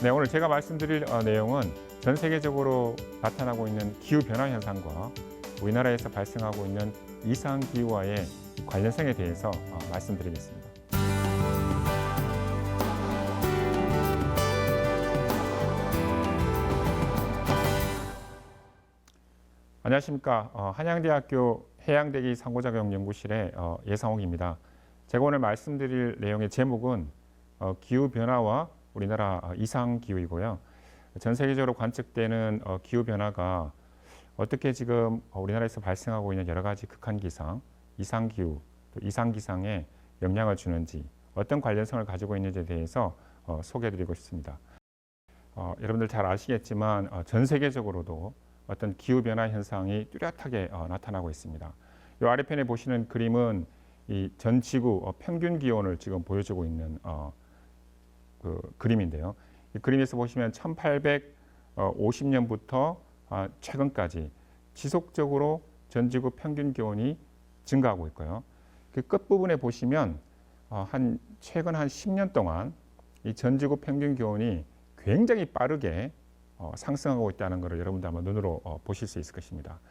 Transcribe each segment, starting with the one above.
네, 오늘 제가 말씀드릴 내용은 전 세계적으로 나타나고 있는 기후변화 현상과 우리나라에서 발생하고 있는 이상기후와의 관련성에 대해서 말씀드리겠습니다. 안녕하십니까. 한양대학교 해양대기 상호작용연구실의 예상옥입니다. 제가 오늘 말씀드릴 내용의 제목은 기후변화와 우리나라 이상기후이고요. 전 세계적으로 관측되는 기후변화가 어떻게 지금 우리나라에서 발생하고 있는 여러 가지 극한기상, 이상기후, 또 이상기상에 영향을 주는지 어떤 관련성을 가지고 있는지에 대해서 소개해드리고 싶습니다. 여러분들 잘 아시겠지만 전 세계적으로도 어떤 기후변화 현상이 뚜렷하게 나타나고 있습니다. 이 아래편에 보시는 그림은 이 전 지구 평균 기온을 지금 보여주고 있는 그림인데요. 이 그림에서 보시면 1850년부터 최근까지 지속적으로 전 지구 평균 기온이 증가하고 있고요. 그 끝부분에 보시면 최근 한 10년 동안 이 전 지구 평균 기온이 굉장히 빠르게 상승하고 있다는 것을 여러분들 한번 눈으로 보실 수 있을 것입니다.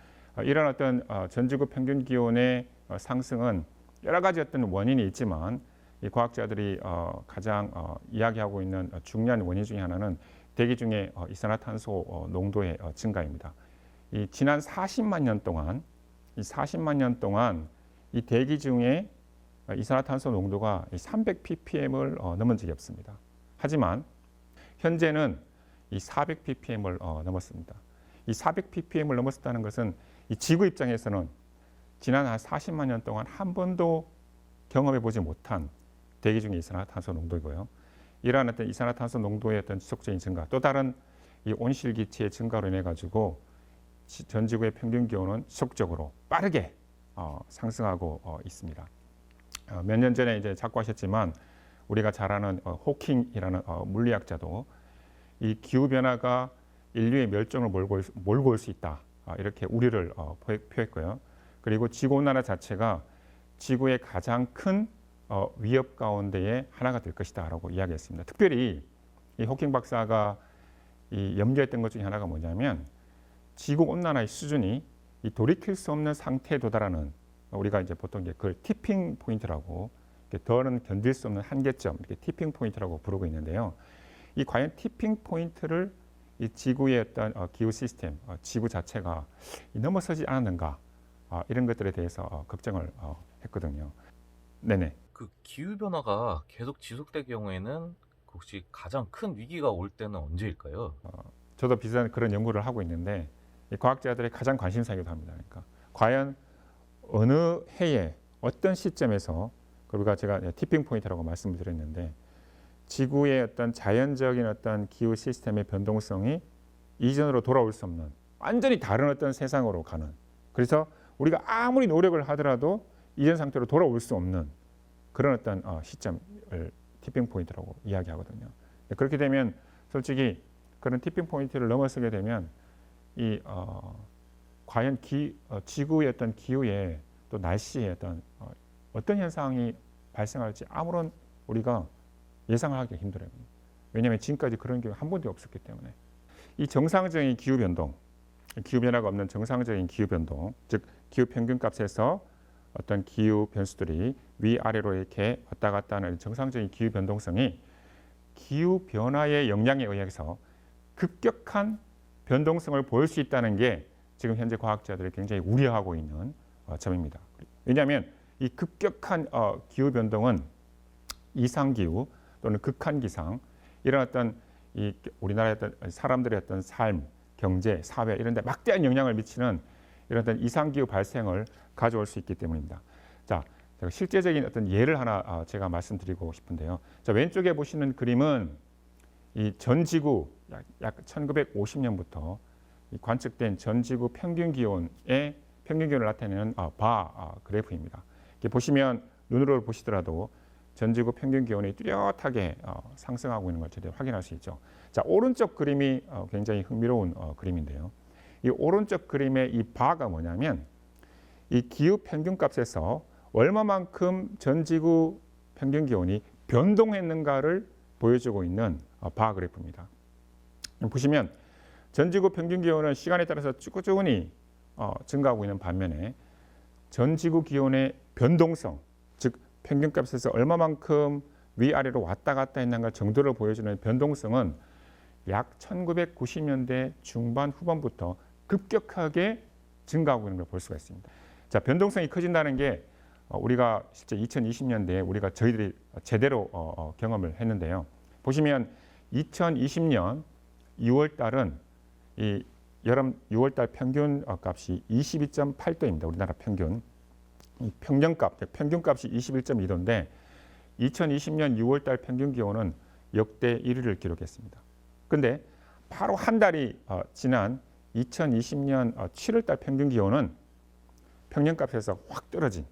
이런 어떤 전 지구 평균 기온의 상승은 여러 가지 어떤 원인이 있지만 이 과학자들이 가장 이야기하고 있는 중요한 원인 중에 하나는 대기 중에 이산화탄소 농도의 증가입니다. 이 지난 40만 년 동안 이 대기 중에 이산화탄소 농도가 300ppm을 넘은 적이 없습니다. 하지만 현재는 이 400ppm을 넘었습니다. 이 400ppm을 넘었다는 것은 이 지구 입장에서는 지난 한 40만 년 동안 한 번도 경험해 보지 못한 대기 중의 이산화탄소 농도이고요. 이러한 어떤 이산화탄소 농도의 어떤 지속적인 증가, 또 다른 이 온실기체의 증가로 인해 가지고 전 지구의 평균 기온은 지속적으로 빠르게 상승하고 있습니다. 몇 년 전에 이제 작고하셨지만 우리가 잘 아는 호킹이라는 물리학자도 이 기후 변화가 인류의 멸종을 몰고 올 수 있다, 이렇게 우려를 표했고요. 그리고 지구 온난화 자체가 지구의 가장 큰 위협 가운데의 하나가 될 것이다라고 이야기했습니다. 특별히 이 호킹 박사가 이 염려했던 것 중에 하나가 뭐냐면 지구 온난화의 수준이 이 돌이킬 수 없는 상태에 도달하는, 우리가 이제 보통 그걸 티핑 포인트라고, 더는 견딜 수 없는 한계점, 이렇게 티핑 포인트라고 부르고 있는데요. 이 과연 티핑 포인트를 이 지구의 어떤 기후 시스템, 지구 자체가 넘어서지 않았는가, 이런 것들에 대해서 걱정을 했거든요. 네네. 그 기후 변화가 계속 지속될 경우에는 혹시 가장 큰 위기가 올 때는 언제일까요? 저도 비슷한 그런 연구를 하고 있는데 이 과학자들의 가장 관심사이기도 합니다. 그러니까 과연 어느 해에 어떤 시점에서, 그리고 제가 티핑 포인트라고 말씀을 드렸는데 지구의 어떤 자연적인 어떤 기후 시스템의 변동성이 이전으로 돌아올 수 없는 완전히 다른 어떤 세상으로 가는, 그래서 우리가 아무리 노력을 하더라도 이전 상태로 돌아올 수 없는 그런 어떤 시점을 티핑 포인트라고 이야기하거든요. 그렇게 되면 솔직히 그런 티핑 포인트를 넘어서게 되면 이 과연 지구의 어떤 기후에 또 날씨에 어떤 현상이 발생할지 아무런 우리가 예상을 하기 힘들어요. 왜냐하면 지금까지 그런 경우 한 번도 없었기 때문에. 이 정상적인 기후 변동, 기후 변화가 없는 정상적인 기후 변동, 즉 기후 평균값에서 어떤 기후 변수들이 위아래로 이렇게 왔다 갔다 하는 정상적인 기후 변동성이 기후 변화의 영향에 의해서 급격한 변동성을 보일 수 있다는 게 지금 현재 과학자들이 굉장히 우려하고 있는 점입니다. 왜냐하면 이 급격한 기후 변동은 이상기후 또는 극한기상, 이런 어떤 이 우리나라의 어떤 사람들의 어떤 삶, 경제, 사회 이런 데 막대한 영향을 미치는 이런 어떤 이상기후 발생을 가져올 수 있기 때문입니다. 자, 제가 실제적인 어떤 예를 하나 제가 말씀드리고 싶은데요. 자, 왼쪽에 보시는 그림은 이 전 지구 약 1950년부터 관측된 전 지구 평균 기온을 나타내는 그래프입니다. 이렇게 보시면 눈으로 보시더라도 전 지구 평균 기온이 뚜렷하게 상승하고 있는 걸 제대로 확인할 수 있죠. 자, 오른쪽 그림이 굉장히 흥미로운 그림인데요. 이 오른쪽 그림의 이 바가 뭐냐면 이 기후 평균값에서 얼마만큼 전 지구 평균 기온이 변동했는가를 보여주고 있는 바 그래프입니다. 보시면 전지구 평균 기온은 시간에 따라서 꾸준히 증가하고 있는 반면에 전지구 기온의 변동성, 즉 평균값에서 얼마만큼 위아래로 왔다 갔다 했는가 정도를 보여주는 변동성은 약 1990년대 중반 후반부터 급격하게 증가하고 있는 걸 볼 수가 있습니다. 자, 변동성이 커진다는 게 우리가 실제 2020년대에 우리가 저희들이 제대로 경험을 했는데요. 보시면 2020년 6월 달은 이 여름 6월 달 평균 값이 22.8도입니다. 우리나라 평균. 평년값, 평균값이 21.2도인데 2020년 6월 달 평균 기온은 역대 1위를 기록했습니다. 근데 바로 한 달이 지난 2020년 7월 달 평균 기온은 평년값에서 확 떨어진,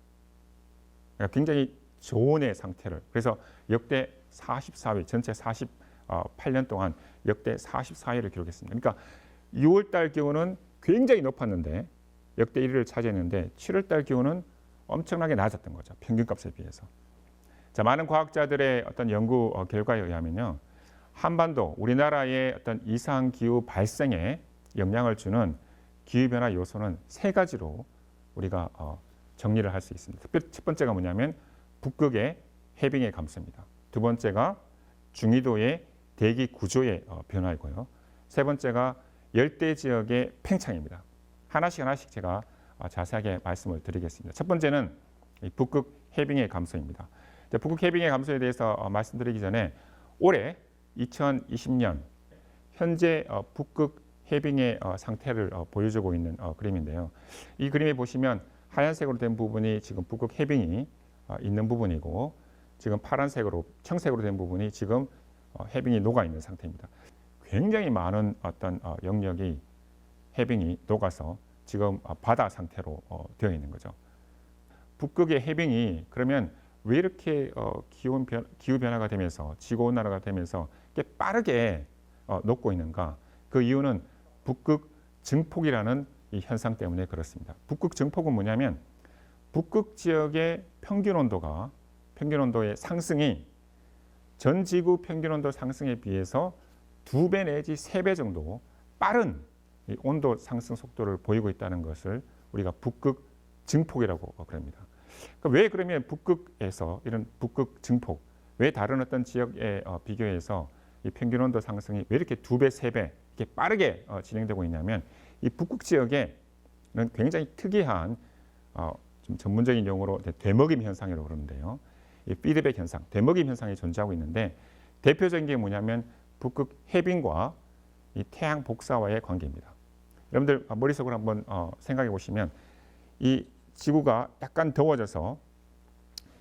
그러니까 굉장히 저온의 상태를, 그래서 역대 44위, 전체 48년 동안 역대 44위를 기록했습니다. 그러니까 6월 달 기온은 굉장히 높았는데 역대 1위를 차지했는데 7월 달 기온은 엄청나게 낮았던 거죠. 평균값에 비해서. 자, 많은 과학자들의 어떤 연구 결과에 의하면요, 한반도 우리나라의 어떤 이상 기후 발생에 영향을 주는 기후 변화 요소는 세 가지로 우리가 정리를 할 수 있습니다. 첫 번째가 뭐냐면 북극의 해빙의 감소입니다. 두 번째가 중위도의 대기 구조의 변화이고요. 세 번째가 열대 지역의 팽창입니다. 하나씩 제가 자세하게 말씀을 드리겠습니다. 첫 번째는 북극 해빙의 감소입니다. 북극 해빙의 감소에 대해서 말씀드리기 전에 올해 2020년 현재 북극 해빙의 상태를 보여주고 있는 그림인데요. 이 그림에 보시면 하얀색으로 된 부분이 지금 북극 해빙이 있는 부분이고, 지금 파란색으로 청색으로 된 부분이 지금 해빙이 녹아 있는 상태입니다. 굉장히 많은 어떤 영역이 해빙이 녹아서 지금 바다 상태로 되어 있는 거죠. 북극의 해빙이 그러면 왜 이렇게 기후 변화가 되면서 지구 온난화가 되면서 이렇게 빠르게 녹고 있는가? 그 이유는 북극 증폭이라는 이 현상 때문에 그렇습니다. 북극 증폭은 뭐냐면 북극 지역의 평균 온도의 상승이 전 지구 평균 온도 상승에 비해서 2배 내지 3배 정도 빠른 이 온도 상승 속도를 보이고 있다는 것을 우리가 북극 증폭이라고 그럽니다. 그러니까 왜 그러면 북극에서 이런 북극 증폭, 왜 다른 어떤 지역에 비교해서 이 평균 온도 상승이 왜 이렇게 2배, 3배 이렇게 빠르게 진행되고 있냐면, 이 북극 지역에는 굉장히 특이한 좀 전문적인 용어로 되먹임 현상이라고 그러는데요. 이 피드백 현상, 되먹임 현상이 존재하고 있는데, 대표적인 게 뭐냐면 북극 해빙과 이 태양 복사와의 관계입니다. 여러분들 머릿속으로 한번 생각해 보시면, 이 지구가 약간 더워져서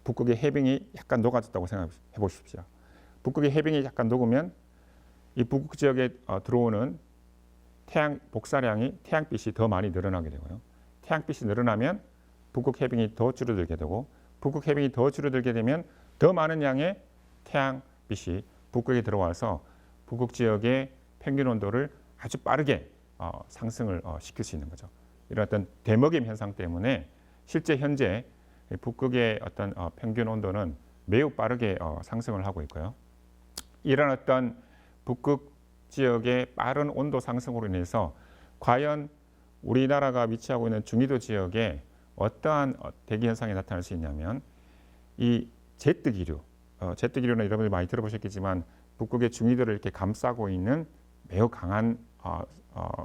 북극의 해빙이 약간 녹아졌다고 생각해 보십시오. 북극의 해빙이 약간 녹으면 이 북극 지역에 들어오는 태양 복사량이, 태양빛이 더 많이 늘어나게 되고요. 태양빛이 늘어나면 북극 해빙이 더 줄어들게 되고, 북극 해빙이 더 줄어들게 되면 더 많은 양의 태양빛이 북극에 들어와서 북극 지역의 평균 온도를 아주 빠르게 상승을 시킬 수 있는 거죠. 이런 어떤 되먹임 현상 때문에 실제 현재 북극의 어떤 평균 온도는 매우 빠르게 상승을 하고 있고요. 이런 어떤 북극 지역의 빠른 온도 상승으로 인해서 과연 우리나라가 위치하고 있는 중위도 지역에 어떠한 대기 현상이 나타날 수 있냐면, 이 제트 기류, 제트 기류는 여러분들이 많이 들어보셨겠지만 북극의 중위도를 이렇게 감싸고 있는 매우 강한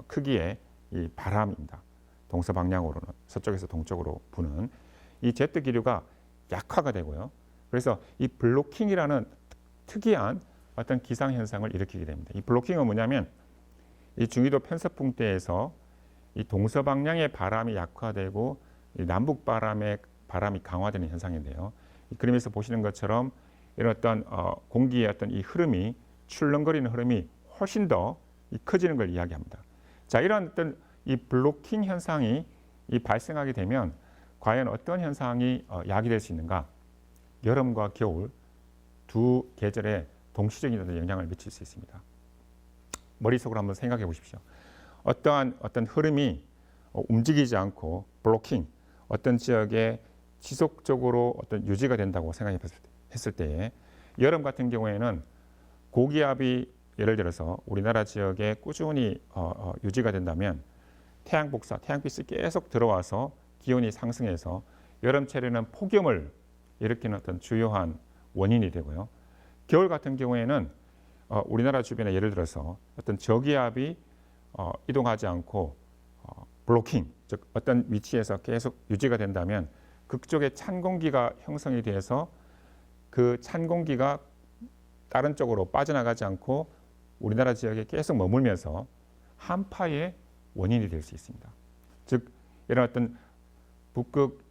크기의 이 바람입니다. 동서방향으로는, 서쪽에서 동쪽으로 부는 이 제트 기류가 약화가 되고요. 그래서 이 블로킹이라는 특이한 어떤 기상 현상을 일으키게 됩니다. 이 블로킹은 뭐냐면, 이 중위도 편서풍대에서 이 동서방향의 바람이 약화되고 이 남북 바람이 강화되는 현상인데요. 이 그림에서 보시는 것처럼 이런 어떤 공기의 어떤 이 흐름이, 출렁거리는 흐름이 훨씬 더 커지는 걸 이야기합니다. 자, 이런 어떤 이 블로킹 현상이 발생하게 되면 과연 어떤 현상이 야기될 수 있는가? 여름과 겨울 두 계절에 동시적인 영향을 미칠 수 있습니다. 머릿속으로 한번 생각해 보십시오. 어떤 흐름이 움직이지 않고 블로킹, 어떤 지역에 지속적으로 어떤 유지가 된다고 생각했을 때에, 여름 같은 경우에는 고기압이 예를 들어서 우리나라 지역에 꾸준히 유지가 된다면 태양 복사, 태양빛이 계속 들어와서 기온이 상승해서 여름철에는 폭염을 일으키는 어떤 주요한 원인이 되고요. 겨울 같은 경우에는 우리나라 주변에 예를 들어서 어떤 저기압이 이동하지 않고 블로킹, 즉 어떤 위치에서 계속 유지가 된다면 그쪽에 찬 공기가 형성이 돼서 그 찬 공기가 다른 쪽으로 빠져나가지 않고 우리나라 지역에 계속 머물면서 한파의 원인이 될 수 있습니다. 즉 이런 어떤 북극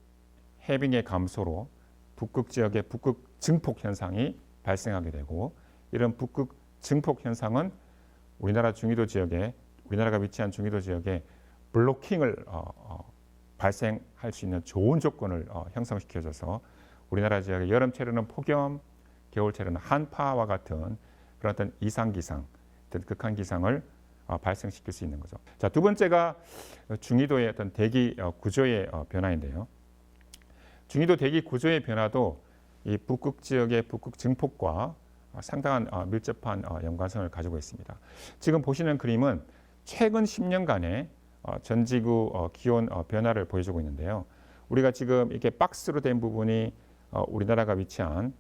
해빙의 감소로 북극 지역의 북극 증폭 현상이 발생하게 되고 이런 북극 증폭 현상은 우리나라 중위도 지역에 우리나라가 위치한 중위도 지역에 블로킹을 발생할 수 있는 좋은 조건을 형성시켜줘서 우리나라 지역의 여름철에는 폭염, 겨울철에는 한파와 같은 그런 어떤 이상기상, 어떤 극한 기상을 발생시킬 수 있는 거죠. 자, 두 번째가 중위도의 어떤 대기 구조의 변화인데요. 중위도 대기 구조의 변화도 이 북극 지역의 북극 증폭과 상당한 밀접한 연관성을 가지고 있습니다. 지금 보시는 그림은 최근 10년간의 전 지구 기온 변화를 보여주고 있는데요. 우리가 지금 이렇게 박스로 된 부분이 우리나라가 위치한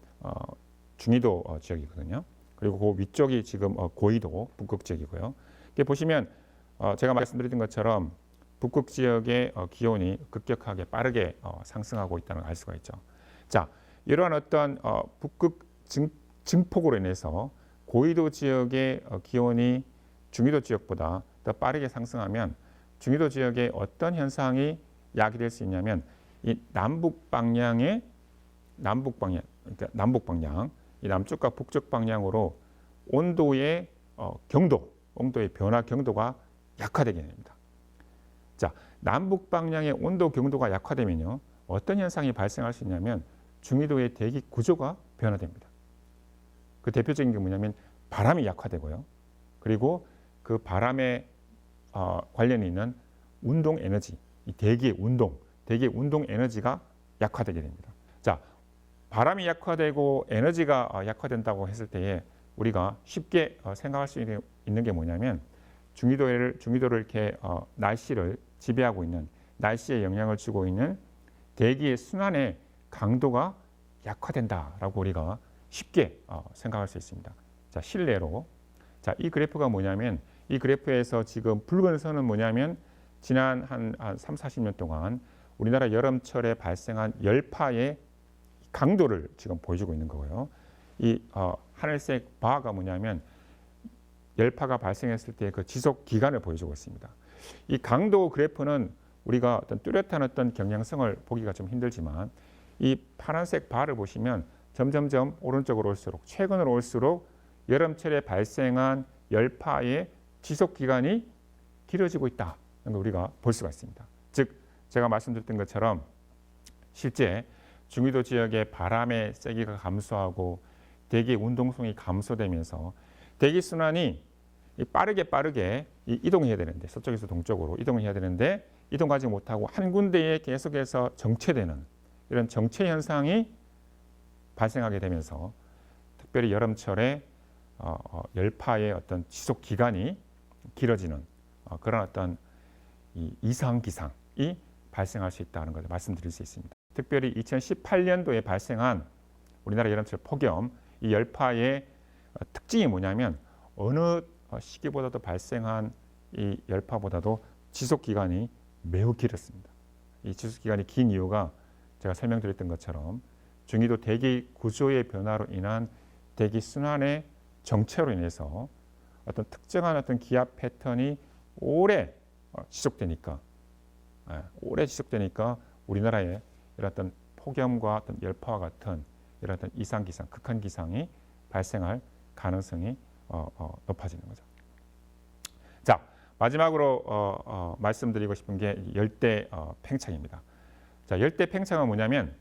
중위도 지역이거든요. 그리고 그 위쪽이 지금 고위도 북극 지역이고요. 이렇게 보시면 제가 말씀드린 것처럼 북극 지역의 기온이 급격하게 빠르게 상승하고 있다는 걸 알 수가 있죠. 자, 이러한 어떤 북극 증폭으로 인해서 고위도 지역의 기온이 중위도 지역보다 더 빠르게 상승하면 중위도 지역에 어떤 현상이 야기될 수 있냐면 이 남북 방향, 그러니까 남북 방향, 이 남쪽과 북쪽 방향으로 온도의 온도의 변화 경도가 약화되게 됩니다. 자, 남북 방향의 온도 경도가 약화되면요, 어떤 현상이 발생할 수 있냐면 중위도의 대기 구조가 변화됩니다. 그 대표적인 게 뭐냐면 바람이 약화되고요. 그리고 그 바람에 관련이 있는 운동 에너지, 이 대기의 운동 에너지가 약화되게 됩니다. 자, 바람이 약화되고 에너지가 약화된다고 했을 때에 우리가 쉽게 생각할 수 있는 게 뭐냐면 중위도를 이렇게 날씨를 지배하고 있는, 날씨에 영향을 주고 있는 대기의 순환의 강도가 약화된다라고 우리가 쉽게 생각할 수 있습니다. 자, 실내로, 자, 이 그래프가 뭐냐면 이 그래프에서 지금 붉은 선은 뭐냐면 지난 한 3, 40년 동안 우리나라 여름철에 발생한 열파의 강도를 지금 보여주고 있는 거고요. 이 하늘색 바가 뭐냐면 열파가 발생했을 때 그 지속 기간을 보여주고 있습니다. 이 강도 그래프는 우리가 어떤 뚜렷한 어떤 경향성을 보기가 좀 힘들지만 이 파란색 바를 보시면 점점점 오른쪽으로 올수록, 최근으로 올수록 여름철에 발생한 열파의 지속 기간이 길어지고 있다는 걸 우리가 볼 수가 있습니다. 즉 제가 말씀드렸던 것처럼 실제 중위도 지역의 바람의 세기가 감소하고 대기 운동성이 감소되면서 대기 순환이 빠르게 이동해야 되는데, 서쪽에서 동쪽으로 이동을 해야 되는데 이동하지 못하고 한 군데에 계속해서 정체되는 이런 정체 현상이 발생하게 되면서 특별히 여름철에 열파의 어떤 지속 기간이 길어지는 그런 어떤 이상 기상이 발생할 수 있다는 것을 말씀드릴 수 있습니다. 특별히 2018년도에 발생한 우리나라 여름철 폭염, 이 열파의 특징이 뭐냐면 어느 시기보다도 발생한 이 열파보다도 지속 기간이 매우 길었습니다. 이 지속 기간이 긴 이유가 제가 설명드렸던 것처럼 중위도 대기 구조의 변화로 인한 대기 순환의 정체로 인해서 어떤 특정한 어떤 기압 패턴이 오래 지속되니까 우리나라에 이런 어떤 폭염과 어떤 열파와 같은 이런 어떤 이상 기상, 극한 기상이 발생할 가능성이 높아지는 거죠. 자, 마지막으로 말씀드리고 싶은 게 열대 팽창입니다. 자, 열대 팽창은 뭐냐면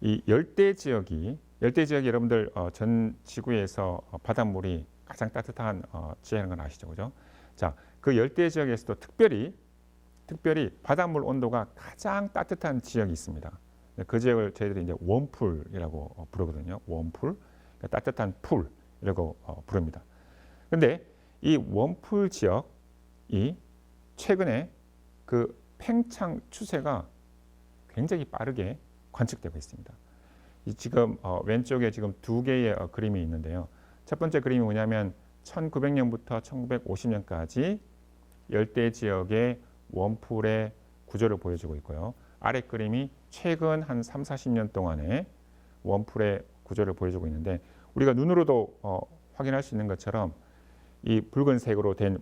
이 열대 지역이 여러분들 전 지구에서 바닷물이 가장 따뜻한 지역인 건 아시죠, 그죠? 자, 그 열대 지역에서도 특별히 바닷물 온도가 가장 따뜻한 지역이 있습니다. 그 지역을 저희들이 이제 웜풀이라고 부르거든요. 웜풀, 그러니까 따뜻한 풀이라고 부릅니다. 근데 이 웜풀 지역이 최근에 그 팽창 추세가 굉장히 빠르게 관측되고 있습니다. 지금 왼쪽에 지금 두 개의 그림이 있는데요. 첫 번째 그림이 뭐냐면 1900년부터 1950년까지 열대 지역의 웜풀의 구조를 보여주고 있고요. 아래 그림이 최근 한 3, 40년 동안의 웜풀의 구조를 보여주고 있는데 우리가 눈으로도 확인할 수 있는 것처럼 이 붉은색으로 된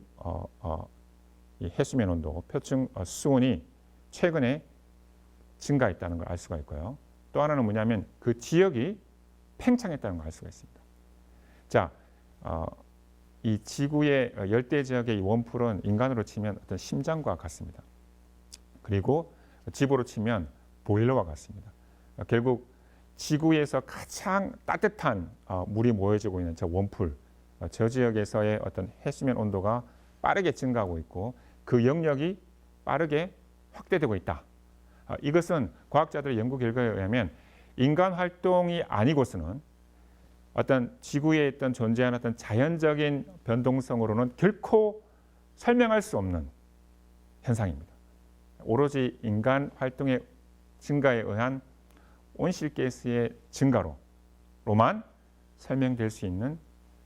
이 해수면 온도, 표층 수온이 최근에 증가했다는 걸 알 수가 있고요. 또 하나는 뭐냐면 그 지역이 팽창했다는 걸 알 수가 있습니다. 자, 이 지구의 열대 지역의 이 웜풀은 인간으로 치면 어떤 심장과 같습니다. 그리고 지구로 치면 보일러와 같습니다. 결국 지구에서 가장 따뜻한 물이 모여지고 있는 저 웜풀, 저 지역에서의 어떤 해수면 온도가 빠르게 증가하고 있고 그 영역이 빠르게 확대되고 있다. 이것은 과학자들의 연구 결과에 의하면 인간 활동이 아니고서는 어떤 지구에 있던 존재하는 어떤 자연적인 변동성으로는 결코 설명할 수 없는 현상입니다. 오로지 인간 활동의 증가에 의한 온실가스의 증가로만 설명될 수 있는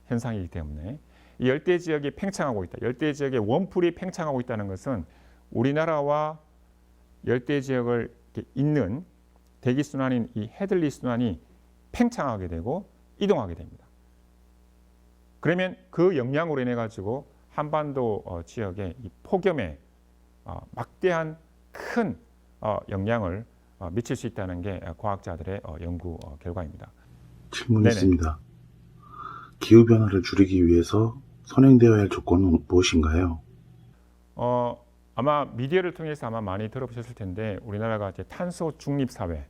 현상이기 때문에 이 열대 지역이 팽창하고 있다. 열대 지역의 웜풀이 팽창하고 있다는 것은 우리나라와 열대 지역을 잇는 대기 순환인 이 헤들리 순환이 팽창하게 되고 이동하게 됩니다. 그러면 그 영향으로 인해 가지고 한반도 지역에 이 폭염에 막대한 큰 영향을 미칠 수 있다는 게 과학자들의 연구 결과입니다. 질문이 있습니다. 기후변화를 줄이기 위해서 선행되어야 할 조건은 무엇인가요? 아마 미디어를 통해서 아마 많이 들어보셨을 텐데 우리나라가 이제 탄소 중립 사회라는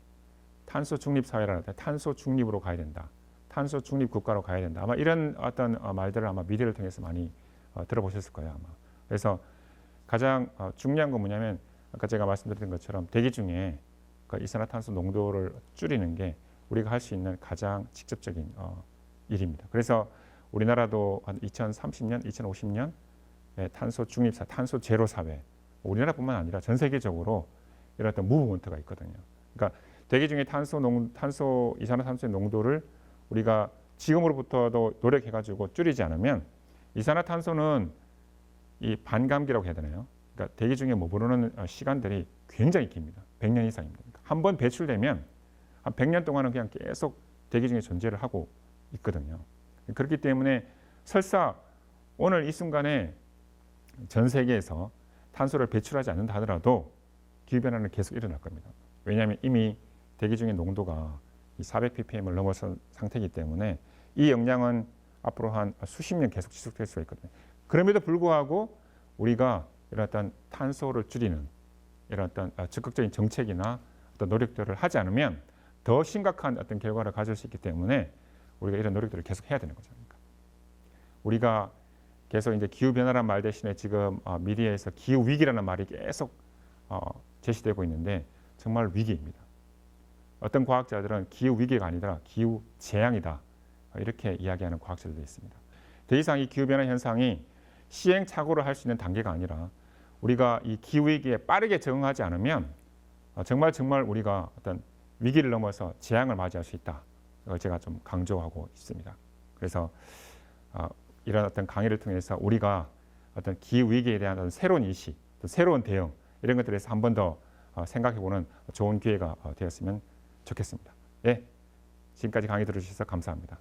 탄소 중립으로 가야 된다. 탄소 중립 국가로 가야 된다. 아마 이런 어떤 말들을 아마 미디어를 통해서 많이 들어보셨을 거예요. 아마. 그래서 가장 중요한 건 뭐냐면 아까 제가 말씀드린 것처럼 대기 중에 그 이산화탄소 농도를 줄이는 게 우리가 할 수 있는 가장 직접적인 일입니다. 그래서 우리나라도 한 2030년, 2050년 탄소 중립사, 탄소 제로 사회, 우리나라뿐만 아니라 전 세계적으로 이런 어떤 무브먼트가 있거든요. 그러니까 대기 중에 이산화탄소의 농도를 우리가 지금으로부터도 노력해가지고 줄이지 않으면 이산화탄소는 이 반감기라고 해야 되나요? 그러니까 대기 중에 머무르는 시간들이 굉장히 깁니다. 100년 이상입니다. 그러니까 한번 배출되면 한 100년 동안은 그냥 계속 대기 중에 존재를 하고 있거든요. 그렇기 때문에 설사 오늘 이 순간에 전 세계에서 탄소를 배출하지 않는다 하더라도 기후변화는 계속 일어날 겁니다. 왜냐하면 이미 대기 중의 농도가 400ppm을 넘어선 상태이기 때문에 이 영향은 앞으로 한 수십 년 계속 지속될 수가 있거든요. 그럼에도 불구하고 우리가 이런 어떤 탄소를 줄이는 이런 어떤 적극적인 정책이나 어떤 노력들을 하지 않으면 더 심각한 어떤 결과를 가질 수 있기 때문에 우리가 이런 노력들을 계속 해야 되는 거죠. 그러니까 우리가 계속 이제 기후 변화란 말 대신에 지금 미디어에서 기후 위기라는 말이 계속 제시되고 있는데 정말 위기입니다. 어떤 과학자들은 기후 위기가 아니라 기후 재앙이다 이렇게 이야기하는 과학자들도 있습니다. 더 이상 이 기후 변화 현상이 시행착오를 할 수 있는 단계가 아니라 우리가 이 기후 위기에 빠르게 적응하지 않으면 정말 우리가 어떤 위기를 넘어서 재앙을 맞이할 수 있다. 이걸 제가 좀 강조하고 있습니다. 그래서 이런 어떤 강의를 통해서 우리가 어떤 기후 위기에 대한 어떤 새로운 인식, 새로운 대응 이런 것들에 대해서 한 번 더 생각해보는 좋은 기회가 되었으면 좋겠습니다. 예, 지금까지 강의 들어주셔서 감사합니다.